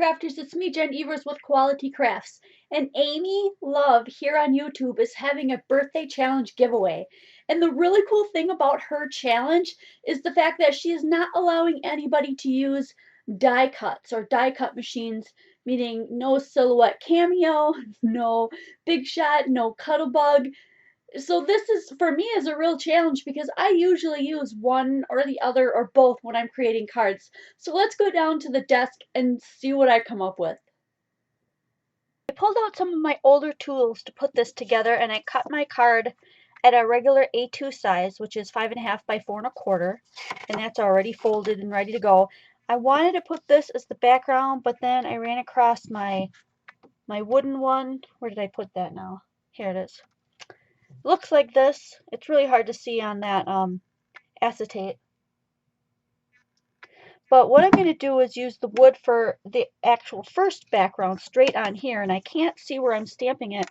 crafters, it's me, Jen Evers with Quality Crafts. And Amy Love here on YouTube is having a birthday challenge giveaway. And the really cool thing about her challenge is the fact that she is not allowing anybody to use die cuts or die cut machines, meaning no Silhouette Cameo, no Big Shot, no Cuttlebug. So this is, for me, is a real challenge because I usually use one or the other or both when I'm creating cards. So let's go down to the desk and see what I come up with. I pulled out some of my older tools to put this together, and I cut my card at a regular A2 size, which is 5.5 by 4.25, and that's already folded and ready to go. I wanted to put this as the background, but then I ran across my wooden one. Where did I put that now? Here it is. Looks like this. It's really hard to see on that acetate. But what I'm going to do is use the wood for the actual first background straight on here, and I can't see where I'm stamping it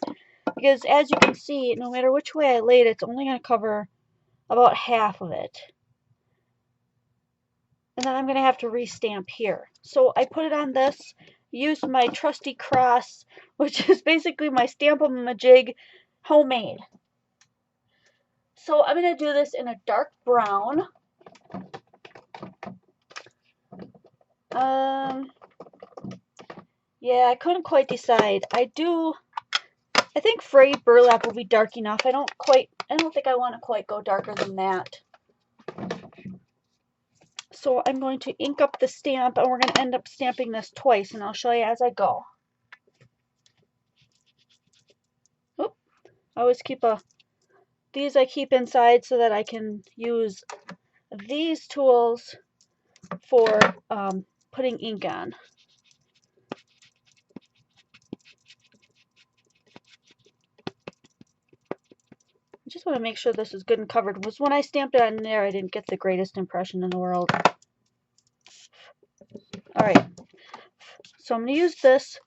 because, as you can see, no matter which way I lay it, it's only going to cover about half of it. And then I'm going to have to restamp here. So I put it on this, used my trusty cross, which is basically my Stamp-A-Majig homemade. So I'm going to do this in a dark brown. Yeah, I couldn't quite decide. I think frayed burlap will be dark enough. I don't think I want to quite go darker than that. So I'm going to ink up the stamp, and we're going to end up stamping this twice, and I'll show you as I go. Oop, I always keep these I keep inside so that I can use these tools for putting ink on. I just want to make sure this is good and covered, because when I stamped it on there, I didn't get the greatest impression in the world. Alright, so I'm going to use this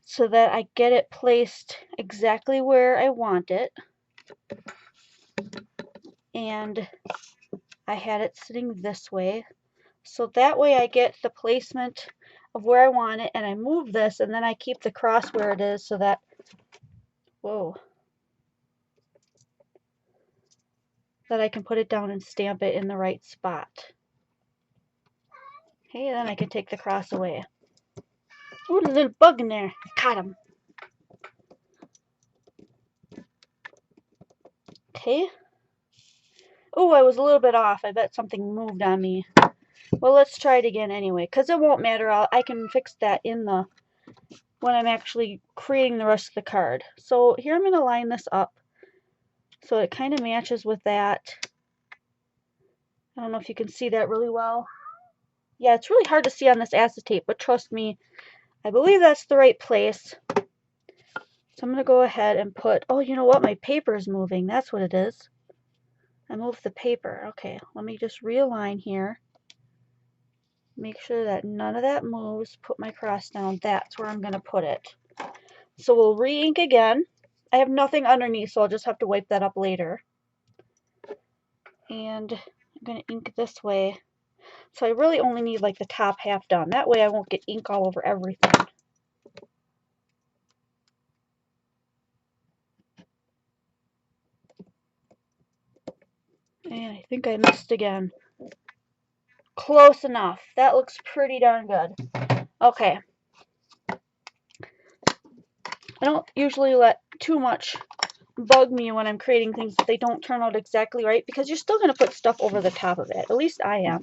so that I get it placed exactly where I want it. And I had it sitting this way. So that way I get the placement of where I want it, and I move this, and then I keep the cross where it is so that, whoa, that I can put it down and stamp it in the right spot. Okay, then I can take the cross away. Ooh, a little bug in there. Caught him. Okay. Oh, I was a little bit off. I bet something moved on me. Well, let's try it again anyway, because it won't matter. I can fix that when I'm actually creating the rest of the card. So here I'm going to line this up so it kind of matches with that. I don't know if you can see that really well. Yeah, it's really hard to see on this acetate, but trust me, I believe that's the right place. So I'm going to go ahead and put, oh, you know what? My paper is moving. That's what it is. I moved the paper. Okay, let me just realign here. Make sure that none of that moves. Put my cross down. That's where I'm going to put it. So we'll re-ink again. I have nothing underneath, so I'll just have to wipe that up later. And I'm going to ink this way. So I really only need like the top half done. That way I won't get ink all over everything. And I think I missed again. Close enough. That looks pretty darn good. Okay. I don't usually let too much bug me when I'm creating things that they don't turn out exactly right, because you're still going to put stuff over the top of it. At least I am.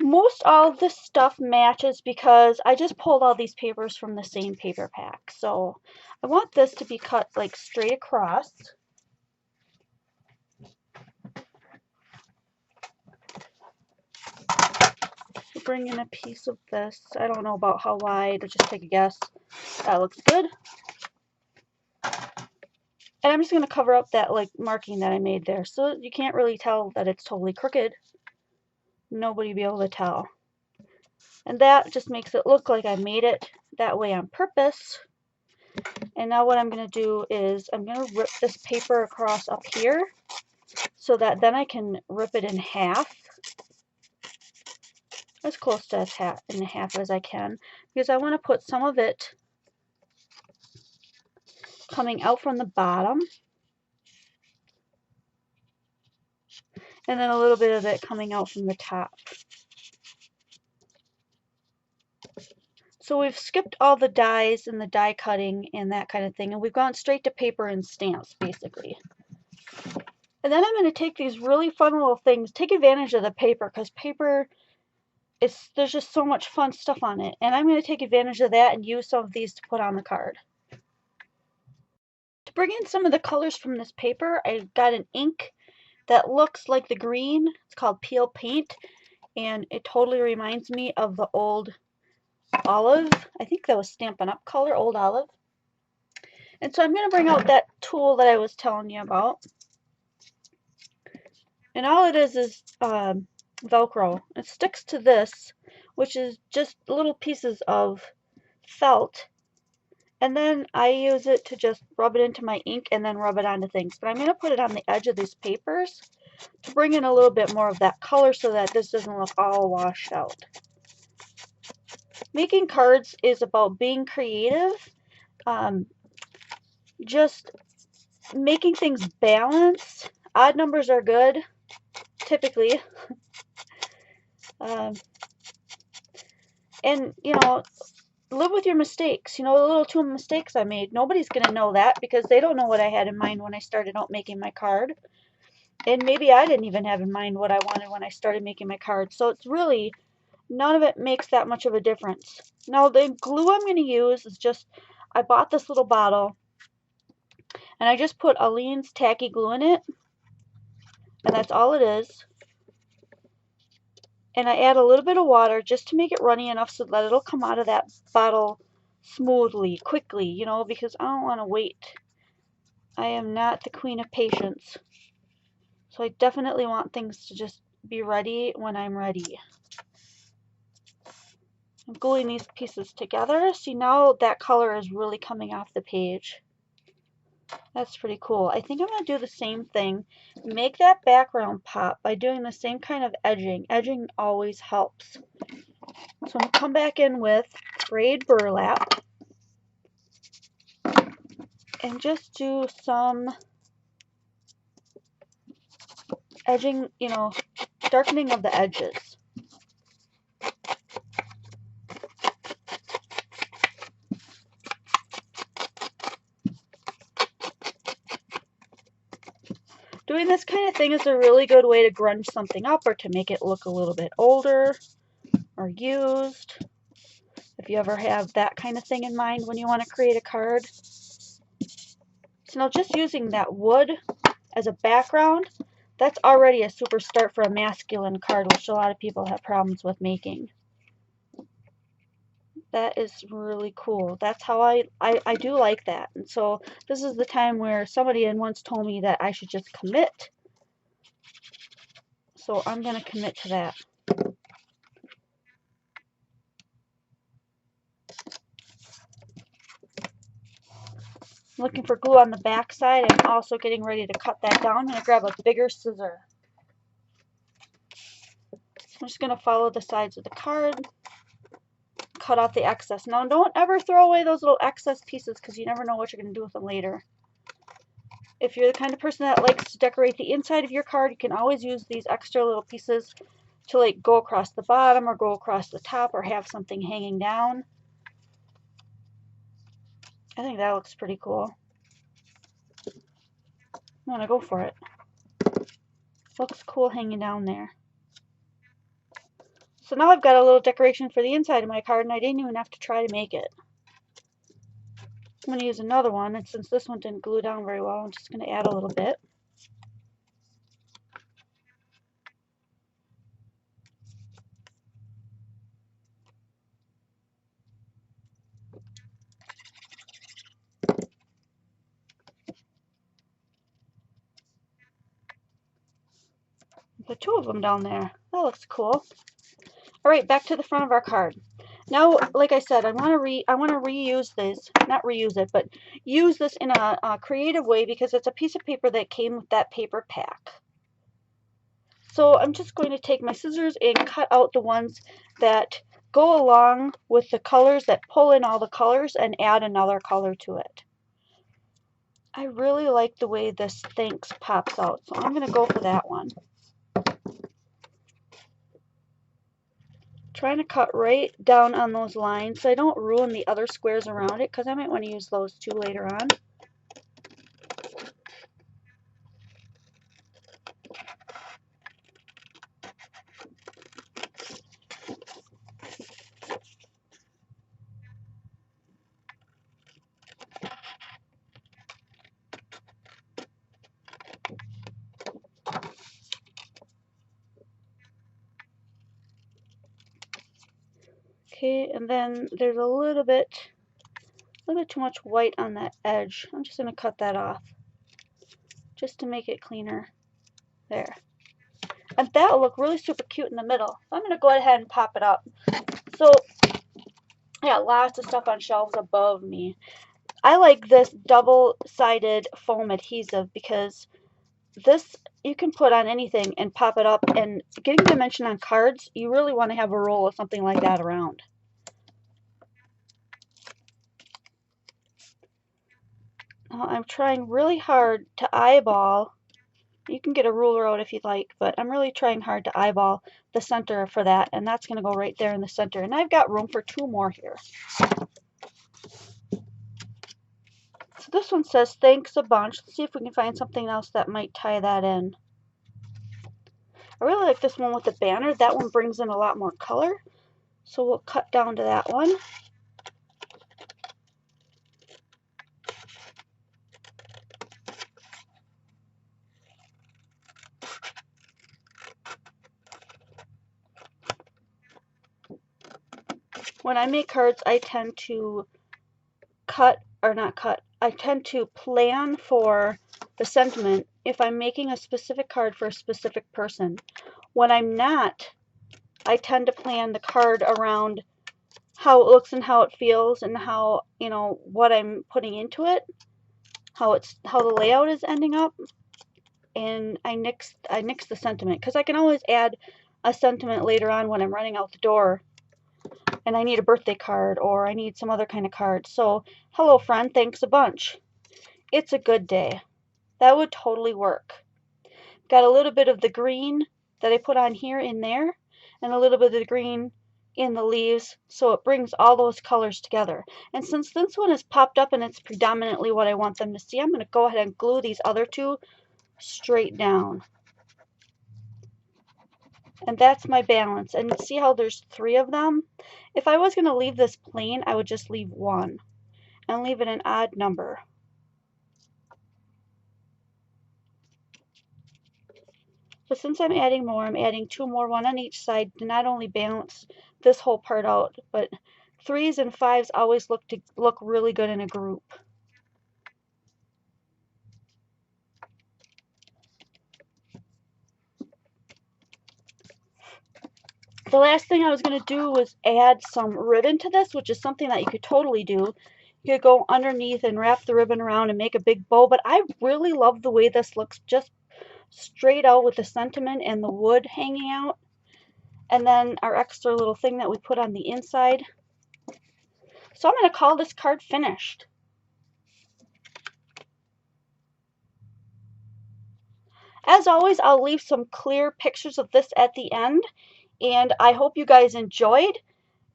Most all of this stuff matches because I just pulled all these papers from the same paper pack. So I want this to be cut like straight across. Bring in a piece of this. I don't know about how wide. Let's just take a guess. That looks good. And I'm just going to cover up that like marking that I made there, so you can't really tell that it's totally crooked. Nobody will be able to tell. And that just makes it look like I made it that way on purpose. And now what I'm going to do is I'm going to rip this paper across up here so that then I can rip it in half. as close to in half as I can, because I want to put some of it coming out from the bottom, and then a little bit of it coming out from the top. So we've skipped all the dies and the die cutting and that kind of thing, and we've gone straight to paper and stamps, basically. And then I'm going to take these really fun little things, take advantage of the paper, because paper, there's just so much fun stuff on it. And I'm going to take advantage of that and use some of these to put on the card. To bring in some of the colors from this paper, I got an ink that looks like the green. It's called Peel Paint, and it totally reminds me of the old olive. I think that was Stampin' Up color, old olive. And so I'm going to bring out that tool that I was telling you about. And all it is Velcro. It sticks to this, which is just little pieces of felt. And then I use it to just rub it into my ink and then rub it onto things. But I'm going to put it on the edge of these papers to bring in a little bit more of that color so that this doesn't look all washed out. Making cards is about being creative, just making things balanced. Odd numbers are good, typically. And, you know, live with your mistakes. You know, the little 2 mistakes I made, nobody's going to know that because they don't know what I had in mind when I started out making my card. And maybe I didn't even have in mind what I wanted when I started making my card. So it's really, none of it makes that much of a difference. Now, the glue I'm going to use is just, I bought this little bottle, and I just put Aleene's tacky glue in it, and that's all it is. And I add a little bit of water just to make it runny enough so that it'll come out of that bottle smoothly, quickly, you know, because I don't want to wait. I am not the queen of patience. So I definitely want things to just be ready when I'm ready. I'm gluing these pieces together. See, now that color is really coming off the page. That's pretty cool. I think I'm going to do the same thing. Make that background pop by doing the same kind of edging. Edging always helps. So I'm going to come back in with frayed burlap and just do some edging, you know, darkening of the edges. Doing this kind of thing is a really good way to grunge something up or to make it look a little bit older or used. If you ever have that kind of thing in mind when you want to create a card. So now just using that wood as a background, that's already a super start for a masculine card, which a lot of people have problems with making. That is really cool. That's how I do like that. And so this is the time where somebody had once told me that I should just commit. So I'm going to commit to that. Looking for glue on the back side. I'm also getting ready to cut that down. I'm going to grab a bigger scissor. I'm just going to follow the sides of the card. Cut out the excess. Now don't ever throw away those little excess pieces because you never know what you're going to do with them later. If you're the kind of person that likes to decorate the inside of your card, you can always use these extra little pieces to like go across the bottom or go across the top or have something hanging down. I think that looks pretty cool. I'm going to go for it. Looks cool hanging down there. So now I've got a little decoration for the inside of my card, and I didn't even have to try to make it. I'm going to use another one, and since this one didn't glue down very well, I'm just going to add a little bit. Put 2 of them down there. That looks cool. Alright, back to the front of our card. Now, like I said, I want to reuse this, not reuse it, but use this in a creative way because it's a piece of paper that came with that paper pack. So I'm just going to take my scissors and cut out the ones that go along with the colors, that pull in all the colors and add another color to it. I really like the way this Thanks pops out, so I'm going to go for that one. Trying to cut right down on those lines so I don't ruin the other squares around it, because I might want to use those too later on. Okay, and then there's a little bit too much white on that edge. I'm just going to cut that off just to make it cleaner. There. And that will look really super cute in the middle. I'm going to go ahead and pop it up. So, yeah, lots of stuff on shelves above me. I like this double-sided foam adhesive because this you can put on anything and pop it up, and getting dimension on cards, you really want to have a roll of something like that around. Now, I'm trying really hard to eyeball. You can get a ruler out if you'd like, but I'm really trying hard to eyeball the center for that, and that's going to go right there in the center. And I've got room for 2 more here. So this one says, thanks a bunch. Let's see if we can find something else that might tie that in. I really like this one with the banner. That one brings in a lot more color. So we'll cut down to that one. When I make cards, I tend to I tend to plan for the sentiment if I'm making a specific card for a specific person. When I'm not, I tend to plan the card around how it looks and how it feels and how, you know, what I'm putting into it, how the layout is ending up, and I nix the sentiment, because I can always add a sentiment later on when I'm running out the door and I need a birthday card or I need some other kind of card. So, hello friend, thanks a bunch. It's a good day. That would totally work. Got a little bit of the green that I put on here in there, and a little bit of the green in the leaves, so it brings all those colors together. And since this one is popped up and it's predominantly what I want them to see, I'm going to go ahead and glue these other two straight down. And that's my balance. And see how there's 3 of them? If I was going to leave this plain, I would just leave 1 and leave it an odd number. But since I'm adding more, I'm adding 2 more, 1 on each side, to not only balance this whole part out, but 3s and 5s always look really good in a group. The last thing I was going to do was add some ribbon to this, which is something that you could totally do. You could go underneath and wrap the ribbon around and make a big bow, but I really love the way this looks just straight out with the sentiment and the wood hanging out. And then our extra little thing that we put on the inside. So I'm going to call this card finished. As always, I'll leave some clear pictures of this at the end, and I hope you guys enjoyed.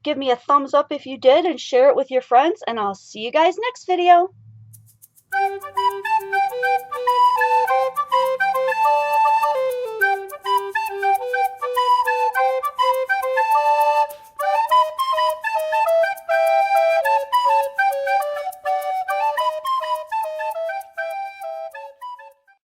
Give me a thumbs up if you did, and share it with your friends, and I'll see you guys next video.